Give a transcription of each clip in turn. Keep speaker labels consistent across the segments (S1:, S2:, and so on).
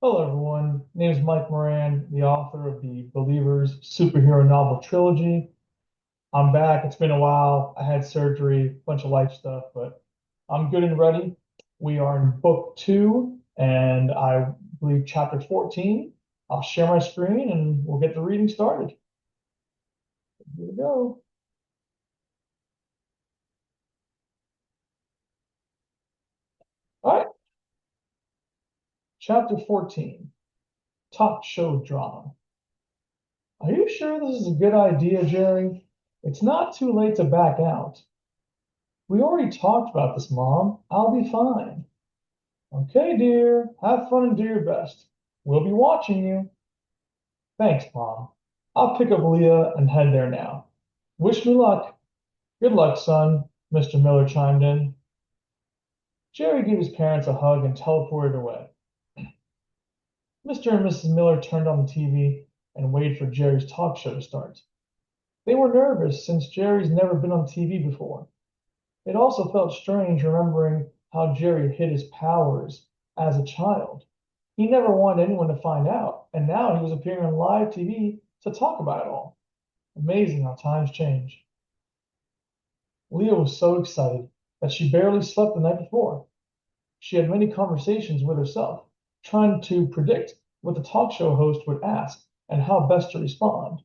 S1: Hello, everyone. My name is Mike Moran, the author of the Believers superhero novel trilogy. I'm back. It's been a while. I had surgery, a bunch of life stuff, but I'm good and ready. We are in book two, and I believe chapter 14. I'll share my screen and we'll get the reading started. Here we go. All right, chapter 14, talk show drama. Are you sure this is a good idea, Jerry? It's not too late to back out. We already talked about this, Mom. I'll be fine. Okay, dear. Have fun and do your best. We'll be watching you. Thanks, Mom. I'll pick up Leah and head there now. Wish me luck. Good luck, son, Mr. Miller chimed in. Jerry gave his parents a hug and teleported away. Mr. and Mrs. Miller turned on the TV and waited for Jerry's talk show to start. They were nervous since Jerry's never been on TV before. It also felt strange remembering how Jerry hid his powers as a child. He never wanted anyone to find out, and now he was appearing on live TV to talk about it all. Amazing how times change. Leah was so excited that she barely slept the night before. She had many conversations with herself, trying to predict what the talk show host would ask and how best to respond.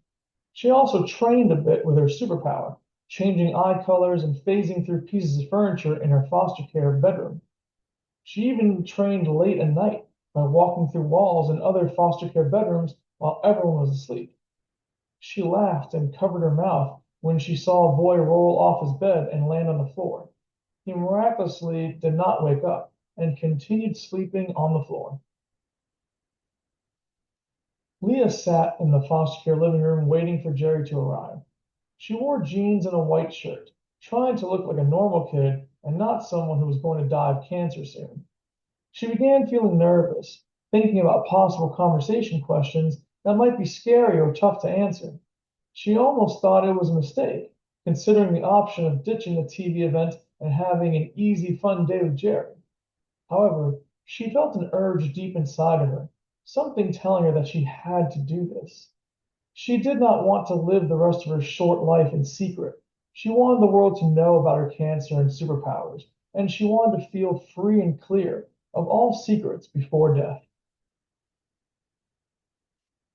S1: She also trained a bit with her superpower, changing eye colors and phasing through pieces of furniture in her foster care bedroom. She even trained late at night by walking through walls in other foster care bedrooms while everyone was asleep. She laughed and covered her mouth when she saw a boy roll off his bed and land on the floor. He miraculously did not wake up and continued sleeping on the floor. Leah sat in the foster care living room waiting for Jerry to arrive. She wore jeans and a white shirt, trying to look like a normal kid and not someone who was going to die of cancer soon. She began feeling nervous, thinking about possible conversation questions that might be scary or tough to answer. She almost thought it was a mistake, considering the option of ditching the TV event and having an easy, fun day with Jerry. However, she felt an urge deep inside of her, something telling her that she had to do this. She did not want to live the rest of her short life in secret. She wanted the world to know about her cancer and superpowers, and she wanted to feel free and clear of all secrets before death.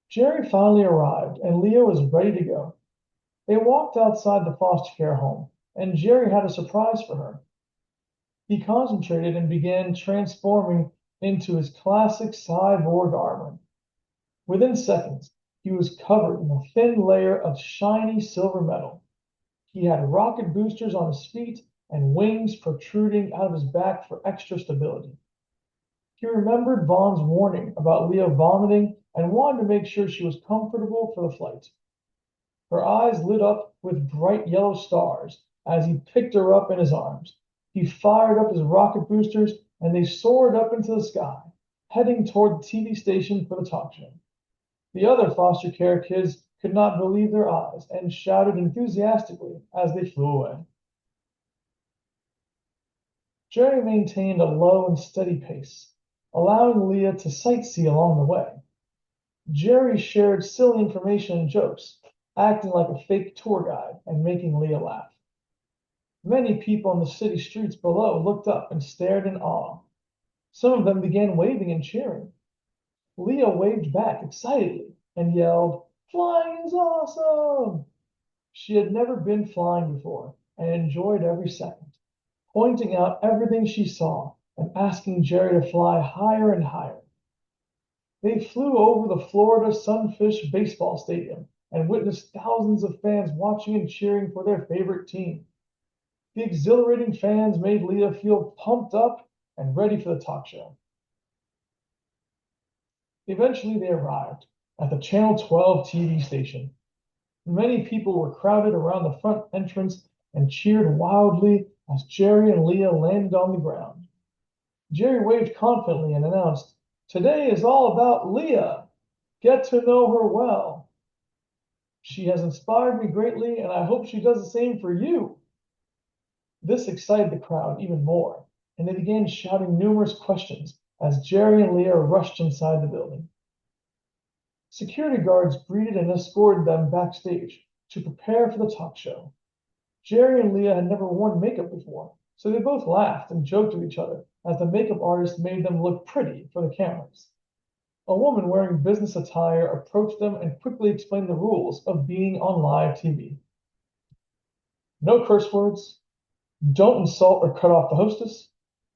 S1: Jerry finally arrived, and Leah was ready to go. They walked outside the foster care home, and Jerry had a surprise for her. He concentrated and began transforming into his classic cyborg armor. Within seconds, he was covered in a thin layer of shiny silver metal. He had rocket boosters on his feet and wings protruding out of his back for extra stability. He remembered Vaughn's warning about Leah vomiting and wanted to make sure she was comfortable for the flight. Her eyes lit up with bright yellow stars as he picked her up in his arms. He fired up his rocket boosters and they soared up into the sky, heading toward the TV station for the talk show. The other foster care kids could not believe their eyes and shouted enthusiastically as they flew away. Jerry maintained a low and steady pace, allowing Leah to sightsee along the way. Jerry shared silly information and jokes, acting like a fake tour guide and making Leah laugh. Many people on the city streets below looked up and stared in awe. Some of them began waving and cheering. Leah waved back excitedly and yelled, "Flying is awesome!" She had never been flying before and enjoyed every second, pointing out everything she saw and asking Jerry to fly higher and higher. They flew over the Florida Sunfish baseball stadium and witnessed thousands of fans watching and cheering for their favorite team. The exhilarating fans made Leah feel pumped up and ready for the talk show. Eventually, they arrived at the Channel 12 TV station. Many people were crowded around the front entrance and cheered wildly as Jerry and Leah landed on the ground. Jerry waved confidently and announced, "Today is all about Leah. Get to know her well. She has inspired me greatly, and I hope she does the same for you." This excited the crowd even more, and they began shouting numerous questions as Jerry and Leah rushed inside the building. Security guards greeted and escorted them backstage to prepare for the talk show. Jerry and Leah had never worn makeup before, so they both laughed and joked with each other as the makeup artist made them look pretty for the cameras. A woman wearing business attire approached them and quickly explained the rules of being on live TV. No curse words, don't insult or cut off the hostess,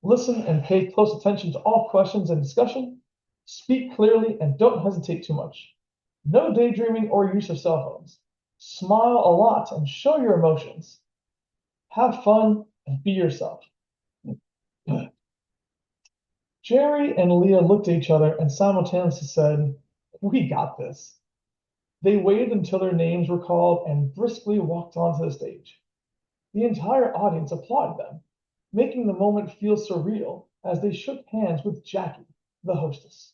S1: listen and pay close attention to all questions and discussion, speak clearly and don't hesitate too much. No daydreaming or use of cell phones. Smile a lot and show your emotions. Have fun and be yourself. Jerry and Leah looked at each other and simultaneously said, "We got this." They waited until their names were called and briskly walked onto the stage. The entire audience applauded them, making the moment feel surreal as they shook hands with Jackie, the hostess.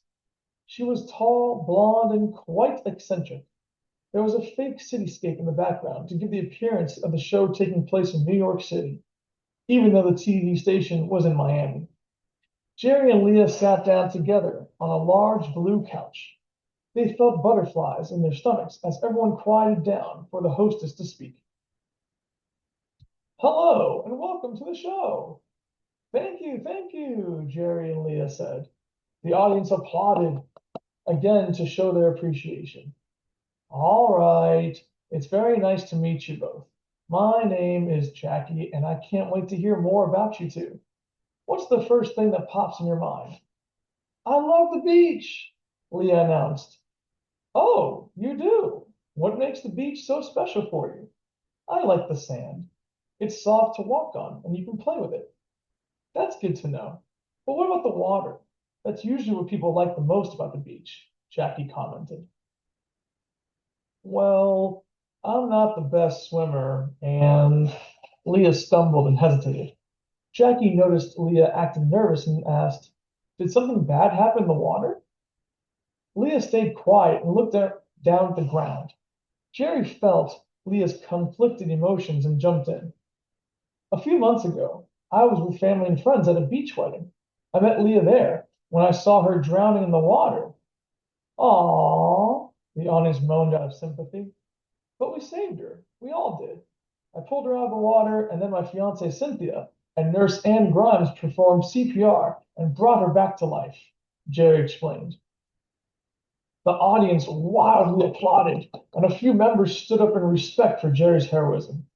S1: She was tall, blonde, and quite eccentric. There was a fake cityscape in the background to give the appearance of the show taking place in New York City, even though the TV station was in Miami. Jerry and Leah sat down together on a large blue couch. They felt butterflies in their stomachs as everyone quieted down for the hostess to speak. "Hello, and welcome to the show." Thank you, Jerry and Leah said. The audience applauded again to show their appreciation. "All right, it's very nice to meet you both. My name is Jackie, and I can't wait to hear more about you two. What's the first thing that pops in your mind?" "I love the beach," Leah announced. "Oh, you do? What makes the beach so special for you?" "I like the sand. It's soft to walk on, and you can play with it." "That's good to know. But what about the water? That's usually what people like the most about the beach," Jackie commented. "Well, I'm not the best swimmer," and Leah stumbled and hesitated. Jackie noticed Leah acting nervous and asked, "Did something bad happen in the water?" Leah stayed quiet and looked down at the ground. Jerry felt Leah's conflicted emotions and jumped in. "A few months ago, I was with family and friends at a beach wedding. I met Leah there when I saw her drowning in the water." "Aww," the audience moaned out of sympathy. "But we saved her. We all did. I pulled her out of the water, and then my fiancée Cynthia and nurse Ann Grimes performed CPR and brought her back to life," Jerry explained. The audience wildly applauded, and a few members stood up in respect for Jerry's heroism.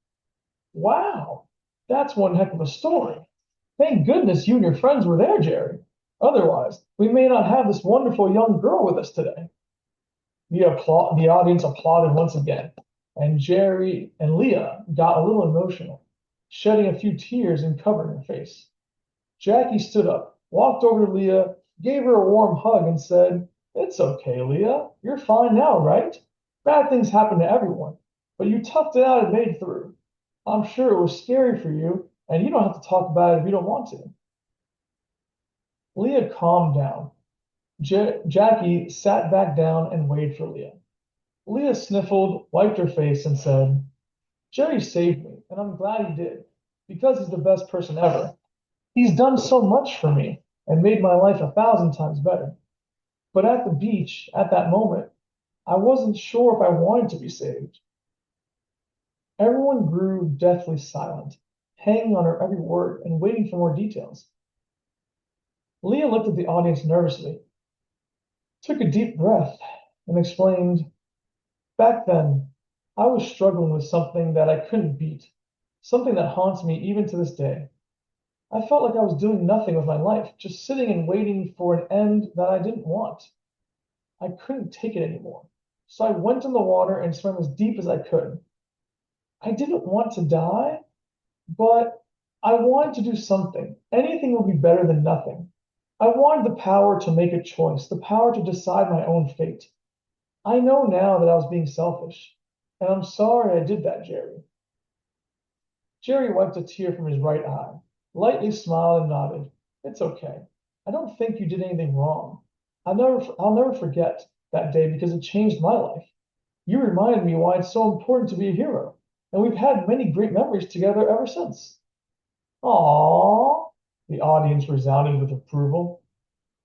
S1: "Wow, that's one heck of a story. Thank goodness you and your friends were there, Jerry. Otherwise, we may not have this wonderful young girl with us today." The audience applauded once again, and Jerry and Leah got a little emotional, shedding a few tears and covering her face. Jackie stood up, walked over to Leah, gave her a warm hug, and said, "It's okay, Leah. You're fine now, right? Bad things happen to everyone, but you toughed it out and made it through. I'm sure it was scary for you, and you don't have to talk about it if you don't want to." Leah calmed down. Jackie sat back down and waited for Leah. Leah sniffled, wiped her face, and said, "Jerry saved me, and I'm glad he did, because he's the best person ever. He's done so much for me and made my life 1,000 times better. But at the beach, at that moment, I wasn't sure if I wanted to be saved." Everyone grew deathly silent, hanging on her every word and waiting for more details. Leah looked at the audience nervously, took a deep breath, and explained, "Back then, I was struggling with something that I couldn't beat, something that haunts me even to this day. I felt like I was doing nothing with my life, just sitting and waiting for an end that I didn't want. I couldn't take it anymore, so I went in the water and swam as deep as I could. I didn't want to die, but I wanted to do something. Anything would be better than nothing. I wanted the power to make a choice, the power to decide my own fate. I know now that I was being selfish, and I'm sorry I did that, Jerry." Jerry wiped a tear from his right eye, lightly smiled and nodded. "It's okay. I don't think you did anything wrong. I'll never forget that day because it changed my life. You reminded me why it's so important to be a hero, and we've had many great memories together ever since." "Aww," the audience resounded with approval.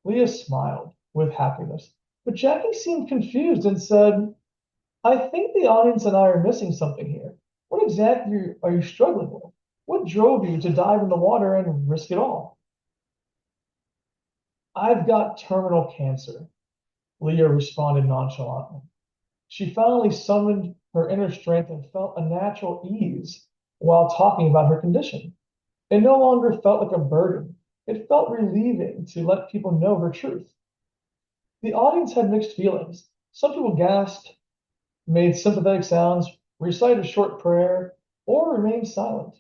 S1: Leah smiled with happiness, but Jackie seemed confused and said, I think the audience and I are missing something here. What exactly are you struggling with? What drove you to dive in the water and risk it all? I've got terminal cancer, Leah responded nonchalantly. She finally summoned her inner strength and felt a natural ease while talking about her condition. It no longer felt like a burden. It felt relieving to let people know her truth. The audience had mixed feelings. Some people gasped, made sympathetic sounds, recited a short prayer, or remained silent.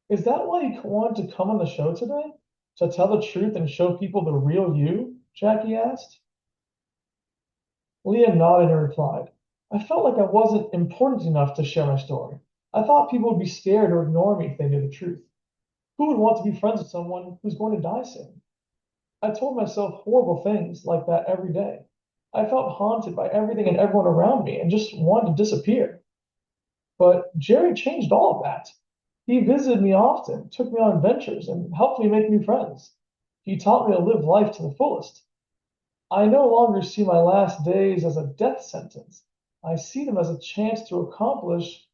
S1: Is that why you wanted to come on the show today? To tell the truth and show people the real you? Jackie asked. Leah nodded and replied, I felt like I wasn't important enough to share my story. I thought people would be scared or ignore me if they knew the truth. Who would want to be friends with someone who's going to die soon? I told myself horrible things like that every day. I felt haunted by everything and everyone around me and just wanted to disappear. But Jerry changed all of that. He visited me often, took me on adventures, and helped me make new friends. He taught me to live life to the fullest. I no longer see my last days as a death sentence. I see them as a chance to accomplish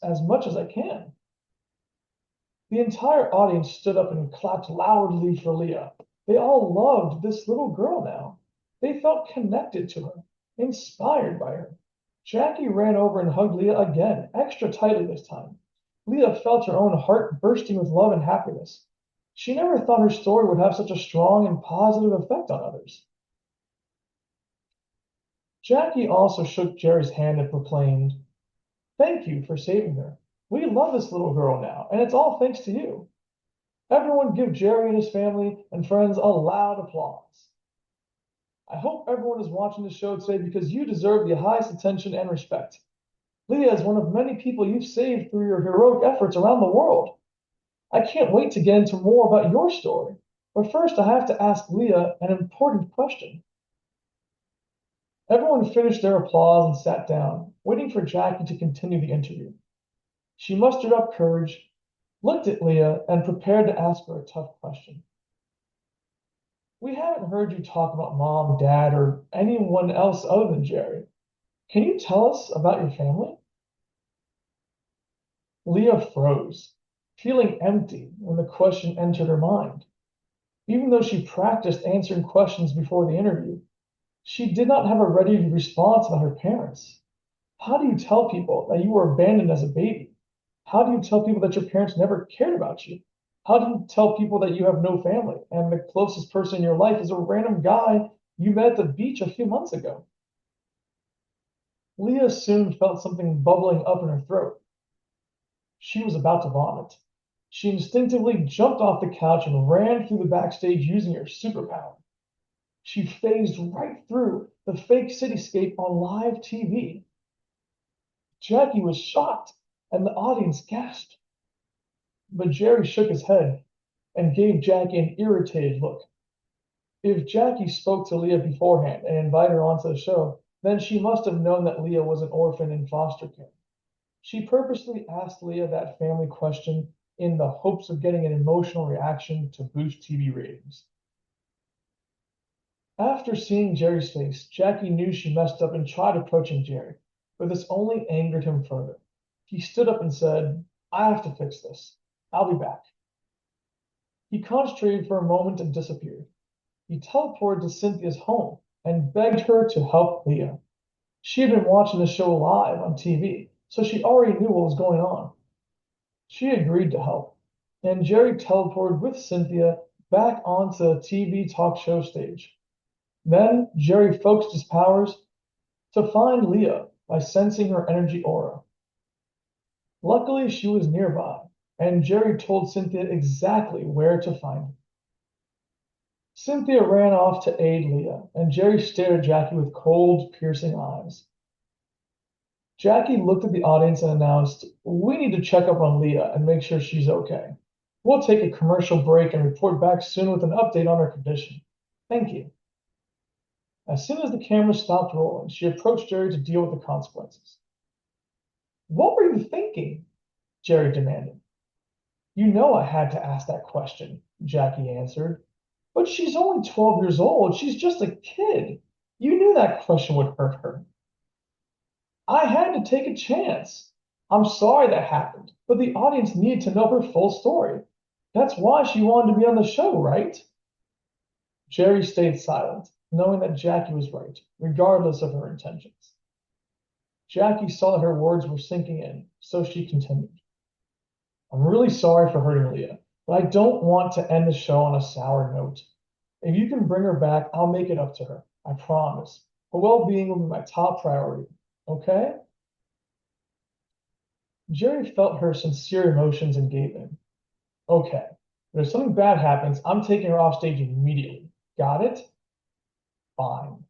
S1: as much as I can. The entire audience stood up and clapped loudly for Leah. They all loved this little girl now. They felt connected to her, inspired by her. Jackie ran over and hugged Leah again, extra tightly this time. Leah felt her own heart bursting with love and happiness. She never thought her story would have such a strong and positive effect on others. Jackie also shook Jerry's hand and proclaimed, Thank you for saving her. We love this little girl now, and it's all thanks to you. Everyone give Jerry and his family and friends a loud applause. I hope everyone is watching the show today because you deserve the highest attention and respect. Leah is one of many people you've saved through your heroic efforts around the world. I can't wait to get into more about your story. But first, I have to ask Leah an important question. Everyone finished their applause and sat down, waiting for Jackie to continue the interview. She mustered up courage, looked at Leah, and prepared to ask her a tough question. We haven't heard you talk about mom, dad, or anyone else other than Jerry. Can you tell us about your family? Leah froze, feeling empty when the question entered her mind. Even though she practiced answering questions before the interview, she did not have a ready response about her parents. How do you tell people that you were abandoned as a baby? How do you tell people that your parents never cared about you? How do you tell people that you have no family and the closest person in your life is a random guy you met at the beach a few months ago? Leah soon felt something bubbling up in her throat. She was about to vomit. She instinctively jumped off the couch and ran through the backstage using her superpower. She phased right through the fake cityscape on live TV. Jackie was shocked, and the audience gasped. But Jerry shook his head and gave Jackie an irritated look. If Jackie spoke to Leah beforehand and invited her onto the show, then she must have known that Leah was an orphan in foster care. She purposely asked Leah that family question in the hopes of getting an emotional reaction to boost TV ratings. After seeing Jerry's face, Jackie knew she messed up and tried approaching Jerry, but this only angered him further. He stood up and said, I have to fix this. I'll be back. He concentrated for a moment and disappeared. He teleported to Cynthia's home and begged her to help Leah. She had been watching the show live on TV, so she already knew what was going on. She agreed to help, and Jerry teleported with Cynthia back onto the TV talk show stage. Then Jerry focused his powers to find Leah by sensing her energy aura. Luckily, she was nearby, and Jerry told Cynthia exactly where to find her. Cynthia ran off to aid Leah, and Jerry stared at Jackie with cold, piercing eyes. Jackie looked at the audience and announced, We need to check up on Leah and make sure she's okay. We'll take a commercial break and report back soon with an update on her condition. Thank you. As soon as the camera stopped rolling, she approached Jerry to deal with the consequences. What were you thinking? Jerry demanded. You know I had to ask that question, Jackie answered. But she's only 12 years old. She's just a kid. You knew that question would hurt her. I had to take a chance. I'm sorry that happened, but the audience needed to know her full story. That's why she wanted to be on the show, right? Jerry stayed silent, knowing that Jackie was right, regardless of her intentions. Jackie saw that her words were sinking in, so she continued. I'm really sorry for hurting Leah, but I don't want to end the show on a sour note. If you can bring her back, I'll make it up to her. I promise. Her well-being will be my top priority. Okay? Jerry felt her sincere emotions and gave in. Okay. If something bad happens, I'm taking her off stage immediately. Got it? Fine.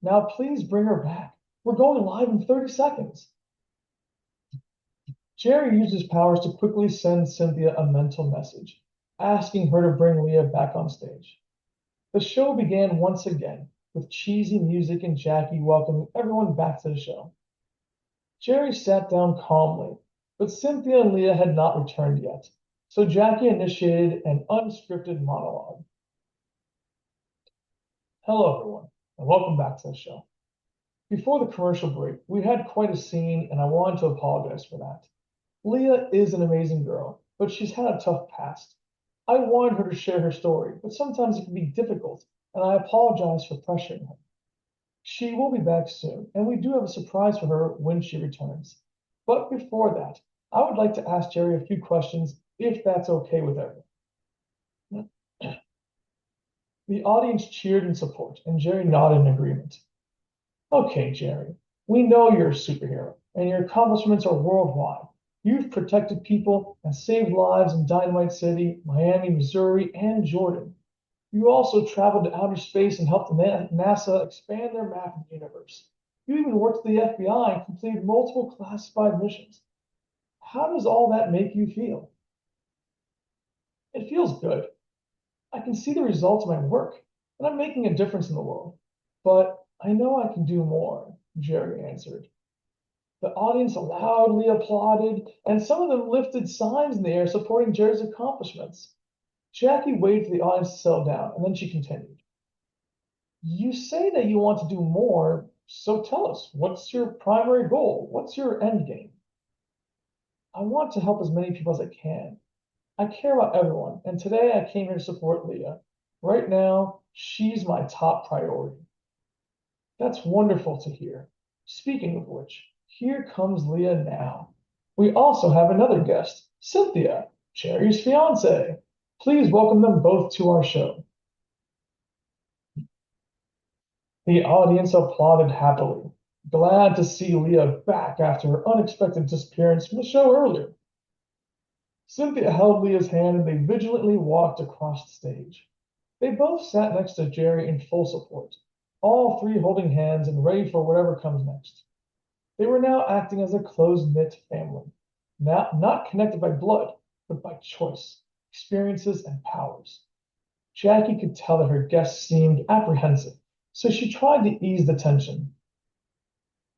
S1: Now please bring her back. We're going live in 30 seconds. Jerry used his powers to quickly send Cynthia a mental message, asking her to bring Leah back on stage. The show began once again, with cheesy music and Jackie welcoming everyone back to the show. Jerry sat down calmly, but Cynthia and Leah had not returned yet, so Jackie initiated an unscripted monologue. Hello, everyone, and welcome back to the show. Before the commercial break, we had quite a scene, and I wanted to apologize for that. Leah is an amazing girl, but she's had a tough past. I wanted her to share her story, but sometimes it can be difficult, and I apologize for pressuring her. She will be back soon, and we do have a surprise for her when she returns. But before that, I would like to ask Jerry a few questions, if that's okay with everyone. The audience cheered in support, and Jerry nodded in agreement. Okay, Jerry, we know you're a superhero, and your accomplishments are worldwide. You've protected people and saved lives in Dynamite City, Miami, Missouri, and Jordan. You also traveled to outer space and helped NASA expand their map of the universe. You even worked at the FBI and completed multiple classified missions. How does all that make you feel? It feels good. I can see the results of my work, and I'm making a difference in the world. But I know I can do more, Jerry answered. The audience loudly applauded, and some of them lifted signs in the air supporting Jerry's accomplishments. Jackie waited for the audience to settle down, and then she continued. You say that you want to do more, so tell us, what's your primary goal? What's your end game? I want to help as many people as I can. I care about everyone, and today I came here to support Leah. Right now, she's my top priority. That's wonderful to hear. Speaking of which, here comes Leah now. We also have another guest, Cynthia, Jerry's fiance. Please welcome them both to our show. The audience applauded happily, glad to see Leah back after her unexpected disappearance from the show earlier. Cynthia held Leah's hand and they vigilantly walked across the stage. They both sat next to Jerry in full support, all three holding hands and ready for whatever comes next. They were now acting as a close-knit family, not connected by blood, but by choice, experiences, and powers. Jackie could tell that her guests seemed apprehensive, so she tried to ease the tension.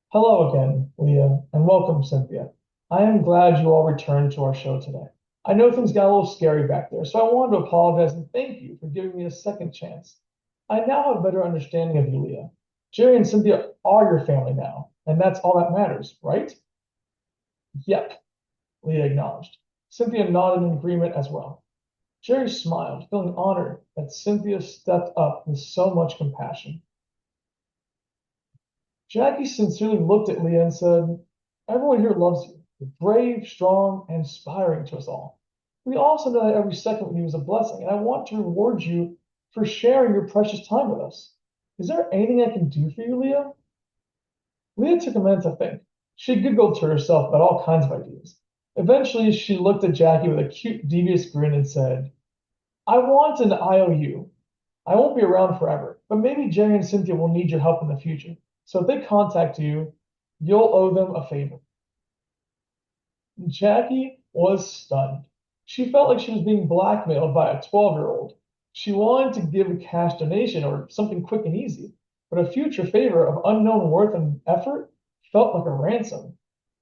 S1: Hello again, Leah, and welcome, Cynthia. I am glad you all returned to our show today. I know things got a little scary back there, so I wanted to apologize and thank you for giving me a second chance. I now have a better understanding of you, Leah. Jerry and Cynthia are your family now, and that's all that matters, right? Yep, Leah acknowledged. Cynthia nodded in agreement as well. Jerry smiled, feeling honored that Cynthia stepped up with so much compassion. Jackie sincerely looked at Leah and said, everyone here loves you. You're brave, strong, and inspiring to us all. We also know that every second with you is a blessing, and I want to reward you for sharing your precious time with us. Is there anything I can do for you, Leah? Leah took a minute to think. She giggled to herself about all kinds of ideas. Eventually, she looked at Jackie with a cute, devious grin and said, I want an IOU. I won't be around forever, but maybe Jerry and Cynthia will need your help in the future. So if they contact you, you'll owe them a favor. Jackie was stunned. She felt like she was being blackmailed by a 12-year-old. She wanted to give a cash donation or something quick and easy, but a future favor of unknown worth and effort felt like a ransom.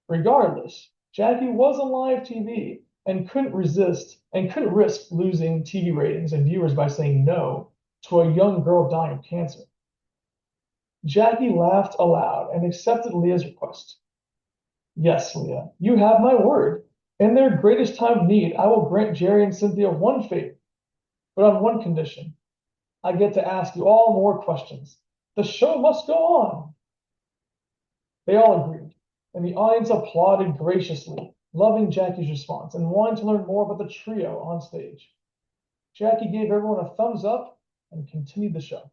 S1: Regardless, Jackie was on live TV and couldn't risk losing TV ratings and viewers by saying no. to a young girl dying of cancer. Jackie laughed aloud and accepted Leah's request. Yes, Leah, you have my word. In their greatest time of need, I will grant Jerry and Cynthia one favor, but on one condition. I get to ask you all more questions. The show must go on. They all agreed, and the audience applauded graciously, loving Jackie's response and wanting to learn more about the trio on stage. Jackie gave everyone a thumbs up and continued the show.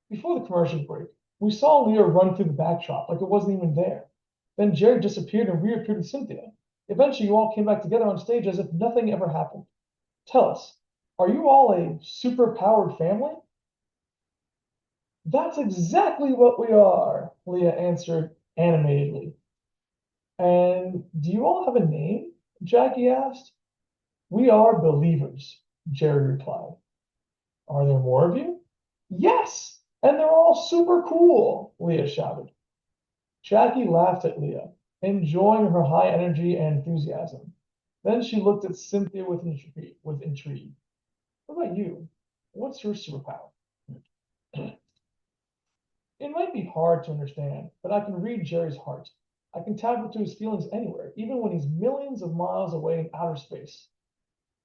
S1: Before the commercial break, we saw Leah run through the backdrop like it wasn't even there. Then Jerry disappeared and reappeared with Cynthia. Eventually, you all came back together on stage as if nothing ever happened. Tell us, are you all a super-powered family? That's exactly what we are, Leah answered animatedly. And do you all have a name? Jackie asked. We are believers, Jerry replied. Are there more of you? Yes, and they're all super cool, Leah shouted. Jackie laughed at Leah, enjoying her high energy and enthusiasm. Then she looked at Cynthia with intrigue. What about you? What's your superpower? It might be hard to understand, but I can read Jerry's heart. I can tap into his feelings anywhere, even when he's millions of miles away in outer space.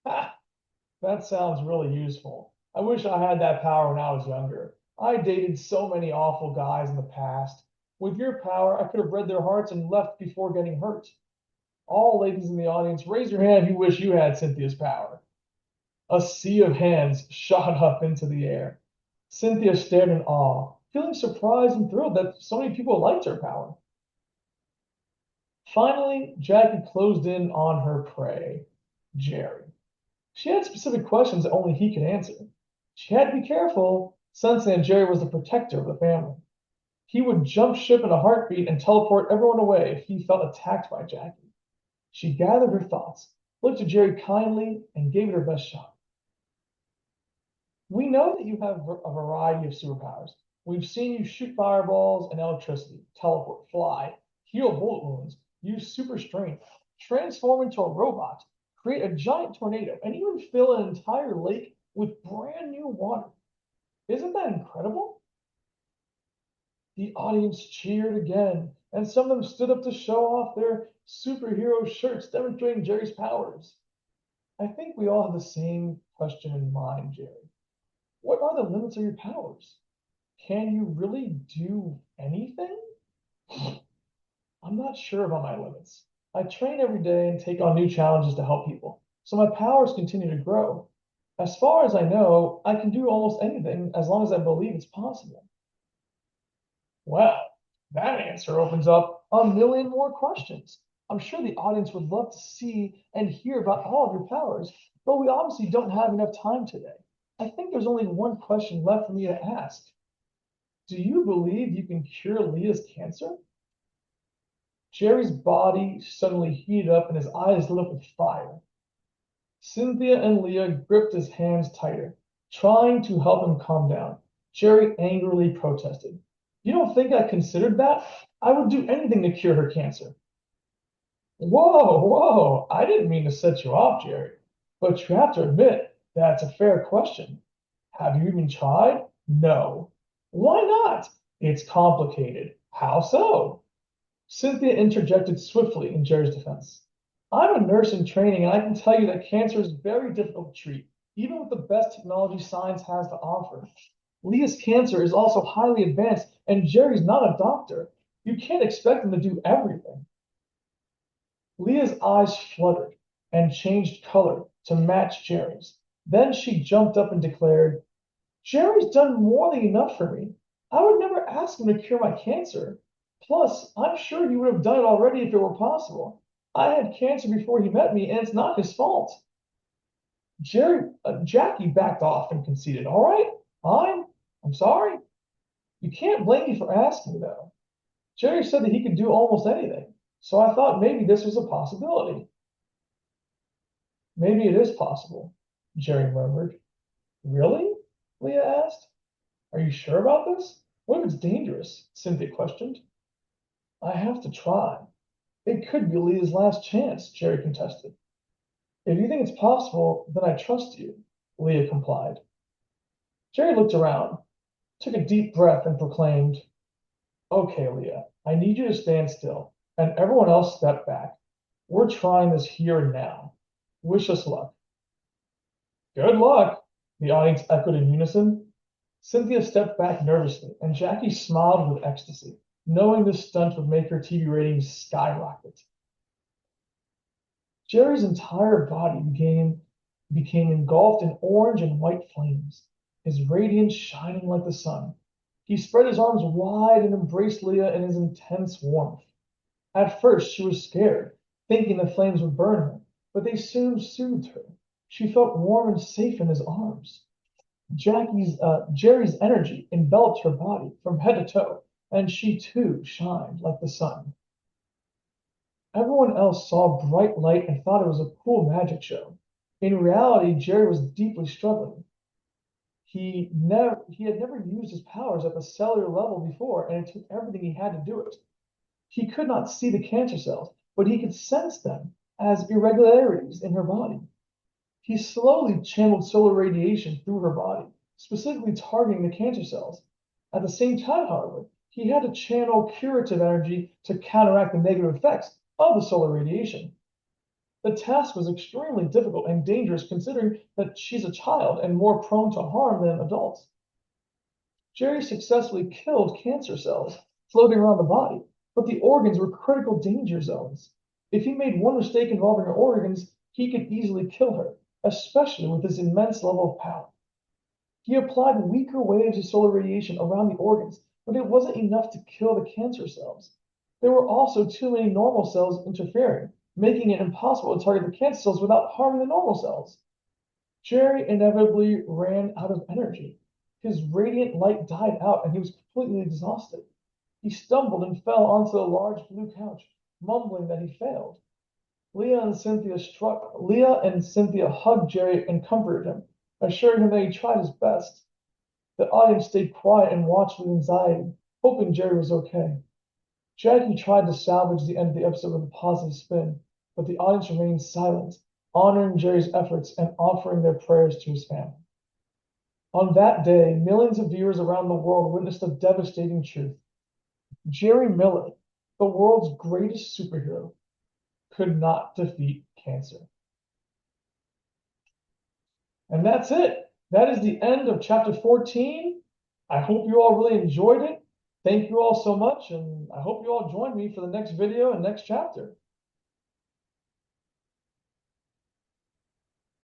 S1: Ha! That sounds really useful. I wish I had that power when I was younger. I dated so many awful guys in the past. With your power, I could have read their hearts and left before getting hurt. All ladies in the audience, raise your hand if you wish you had Cynthia's power. A sea of hands shot up into the air. Cynthia stared in awe, feeling surprised and thrilled that so many people liked her power. Finally, Jackie closed in on her prey, Jerry. She had specific questions that only he could answer. She had to be careful, since that Jerry was the protector of the family. He would jump ship in a heartbeat and teleport everyone away if he felt attacked by Jackie. She gathered her thoughts, looked at Jerry kindly, and gave it her best shot. We know that you have a variety of superpowers. We've seen you shoot fireballs and electricity, teleport, fly, heal bullet wounds, use super strength, transform into a robot, create a giant tornado, and even fill an entire lake with brand new water. Isn't that incredible? The audience cheered again, and some of them stood up to show off their superhero shirts demonstrating Jerry's powers. I think we all have the same question in mind, Jerry. What are the limits of your powers? Can you really do anything? I'm not sure about my limits. I train every day and take on new challenges to help people, so my powers continue to grow. As far as I know, I can do almost anything as long as I believe it's possible. Well, that answer opens up a million more questions. I'm sure the audience would love to see and hear about all of your powers, but we obviously don't have enough time today. I think there's only one question left for me to ask. Do you believe you can cure Leah's cancer? Jerry's body suddenly heated up and his eyes lit up with fire. Cynthia and Leah gripped his hands tighter, trying to help him calm down. Jerry angrily protested. You don't think I considered that? I would do anything to cure her cancer. Whoa, I didn't mean to set you off, Jerry. But you have to admit, that's a fair question. Have you even tried? No. Why not? It's complicated. How so? Cynthia interjected swiftly in Jerry's defense. I'm a nurse in training, and I can tell you that cancer is very difficult to treat, even with the best technology science has to offer. Leah's cancer is also highly advanced, and Jerry's not a doctor. You can't expect him to do everything. Leah's eyes fluttered and changed color to match Jerry's. Then she jumped up and declared, Jerry's done more than enough for me. I would never ask him to cure my cancer. Plus, I'm sure he would have done it already if it were possible. I had cancer before he met me, and it's not his fault. Jackie backed off and conceded, all right, fine. I'm sorry. You can't blame me for asking, though. Jerry said that he could do almost anything, so I thought maybe this was a possibility. Maybe it is possible, Jerry murmured. Really? Leah asked. Are you sure about this? What if it's dangerous? Cynthia questioned. I have to try. It could be Leah's last chance, Jerry contested. If you think it's possible, then I trust you, Leah complied. Jerry looked around, took a deep breath, and proclaimed, "Okay, Leah, I need you to stand still, and everyone else step back. We're trying this here and now. Wish us luck." "Good luck," the audience echoed in unison. Cynthia stepped back nervously, and Jackie smiled with ecstasy, knowing this stunt would make her TV ratings skyrocket. Jerry's entire body became engulfed in orange and white flames, his radiance shining like the sun. He spread his arms wide and embraced Leah in his intense warmth. At first, she was scared, thinking the flames would burn her, but they soon soothed her. She felt warm and safe in his arms. Jerry's energy enveloped her body from head to toe, and she too shined like the sun. Everyone else saw bright light and thought it was a cool magic show. In reality, Jerry was deeply struggling. He had never used his powers at the cellular level before, and it took everything he had to do it. He could not see the cancer cells, but he could sense them as irregularities in her body. He slowly channeled solar radiation through her body, specifically targeting the cancer cells. At the same time, however, he had to channel curative energy to counteract the negative effects of the solar radiation. The task was extremely difficult and dangerous considering that she's a child and more prone to harm than adults. Jerry successfully killed cancer cells floating around the body, but the organs were critical danger zones. If he made one mistake involving her organs, he could easily kill her, especially with his immense level of power. He applied weaker waves of solar radiation around the organs, but it wasn't enough to kill the cancer cells. There were also too many normal cells interfering, making it impossible to target the cancer cells without harming the normal cells. Jerry inevitably ran out of energy. His radiant light died out and he was completely exhausted. He stumbled and fell onto a large blue couch, mumbling that he failed. Leah and Cynthia hugged Jerry and comforted him, assuring him that he tried his best. The audience stayed quiet and watched with anxiety, hoping Jerry was okay. Jackie tried to salvage the end of the episode with a positive spin, but the audience remained silent, honoring Jerry's efforts and offering their prayers to his family. On that day, millions of viewers around the world witnessed a devastating truth. Jerry Miller, the world's greatest superhero, could not defeat cancer. And that's it. That is the end of chapter 14. I hope you all really enjoyed it. Thank you all so much, and I hope you all join me for the next video and next chapter.